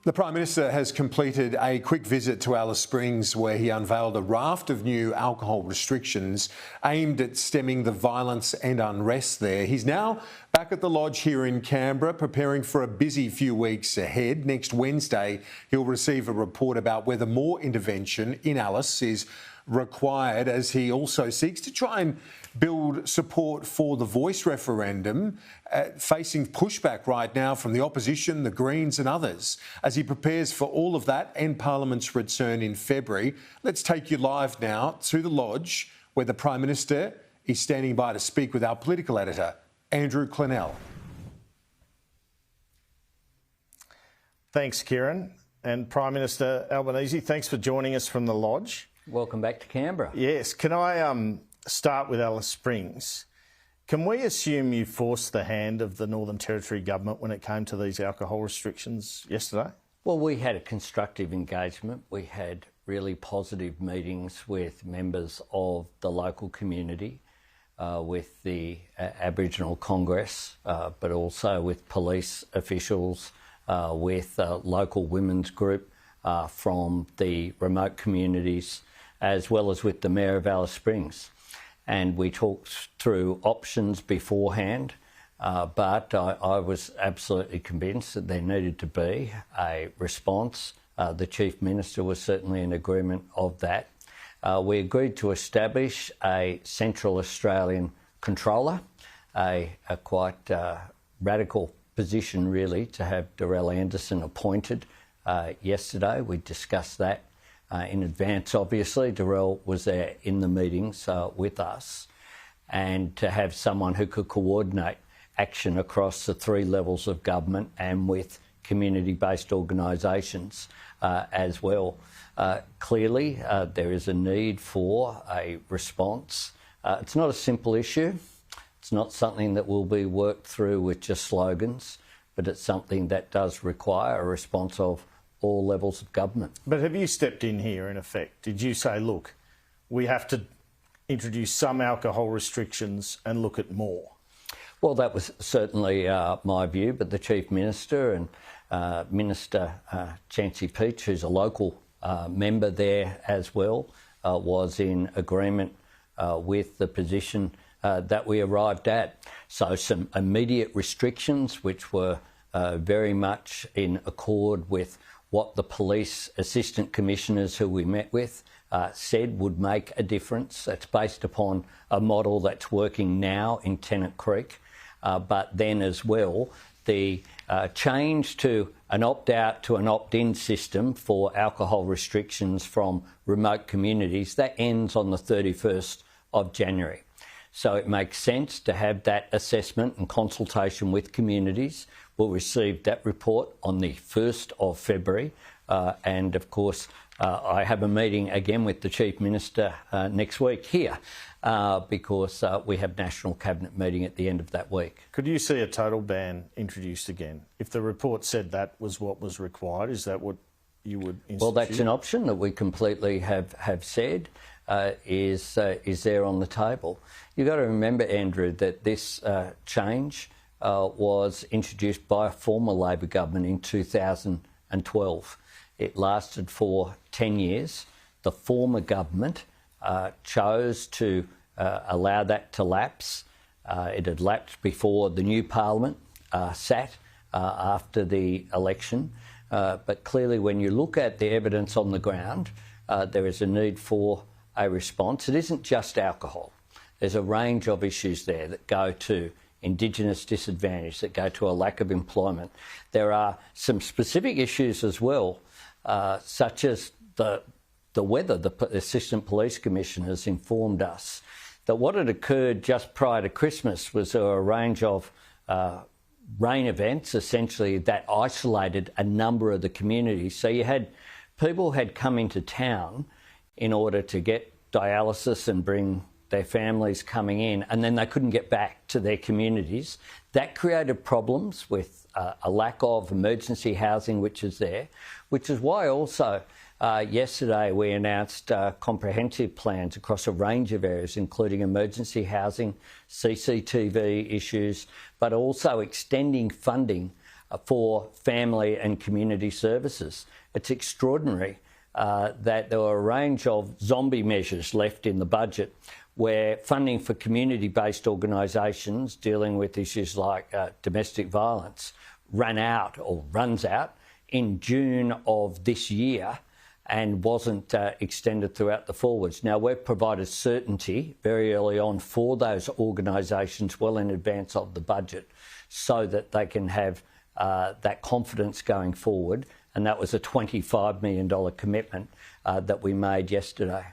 The Prime Minister has completed a quick visit to Alice Springs where he unveiled a raft of new alcohol restrictions aimed at stemming the violence and unrest there. He's now back at the Lodge here in Canberra, preparing for a busy few weeks ahead. Next Wednesday, he'll receive a report about whether more intervention in Alice is required, as he also seeks to try and build support for the Voice referendum, facing pushback right now from the opposition, the Greens and others. As he prepares for all of that and Parliament's return in February, let's take you live now to the Lodge where the Prime Minister is standing by to speak with our political editor, Andrew Clennell. Thanks, Kieran. And Prime Minister Albanese, thanks for joining us from the Lodge. Welcome back to Canberra. Yes. Can I start with Alice Springs? Can we assume you forced the hand of the Northern Territory government when it came to these alcohol restrictions yesterday? Well, we had a constructive engagement. We had really positive meetings with members of the local community, with the Aboriginal Congress, but also with police officials, with a local women's group from the remote communities, as well as with the Mayor of Alice Springs. And we talked through options beforehand, but I was absolutely convinced that there needed to be a response. The Chief Minister was certainly in agreement of that. We agreed to establish a Central Australian controller, a quite radical position really to have Darrell Anderson appointed yesterday. We discussed that in advance, obviously. Darrell was there in the meetings with us, and to have someone who could coordinate action across the three levels of government and with community-based organisations as well. Clearly, there is a need for a response. It's not a simple issue. It's not something that will be worked through with just slogans, but it's something that does require a response of all levels of government. But have you stepped in here, in effect? Did you say, look, we have to introduce some alcohol restrictions and look at more? Well, that was certainly my view, but the Chief Minister and Minister Chancey Peach, who's a local member there as well, was in agreement with the position that we arrived at. So some immediate restrictions, which were very much in accord with what the police assistant commissioners who we met with said would make a difference. That's based upon a model that's working now in Tennant Creek. But then as well, the change to an opt-out to an opt-in system for alcohol restrictions from remote communities, that ends on the 31st of January. So it makes sense to have that assessment and consultation with communities. We'll receive that report on the 1st of February. And of course, I have a meeting again with the Chief Minister next week here because we have National Cabinet meeting at the end of that week. Could you see a total ban introduced again? If the report said that was what was required, is that what you would institute? Well, that's an option that we completely have said is there on the table. You've got to remember, Andrew, that this change was introduced by a former Labor government in 2012. It lasted for 10 years. The former government chose to allow that to lapse. It had lapsed before the new Parliament sat after the election. But clearly, when you look at the evidence on the ground, there is a need for a response. It isn't just alcohol. There's a range of issues there that go to Indigenous disadvantage, that go to a lack of employment. There are some specific issues as well, such as the weather. The Assistant Police Commissioner has informed us that what had occurred just prior to Christmas was a range of rain events, essentially, that isolated a number of the communities. So you had people had come into town in order to get dialysis and bring their families coming in, and then they couldn't get back to their communities. That created problems with a lack of emergency housing, which is there, which is why also yesterday we announced comprehensive plans across a range of areas, including emergency housing, CCTV issues, but also extending funding for family and community services. It's extraordinary that there were a range of zombie measures left in the budget where funding for community-based organisations dealing with issues like domestic violence runs out in June of this year and wasn't extended throughout the forwards. Now, we've provided certainty very early on for those organisations well in advance of the budget so that they can have that confidence going forward, and that was a $25 million commitment that we made yesterday.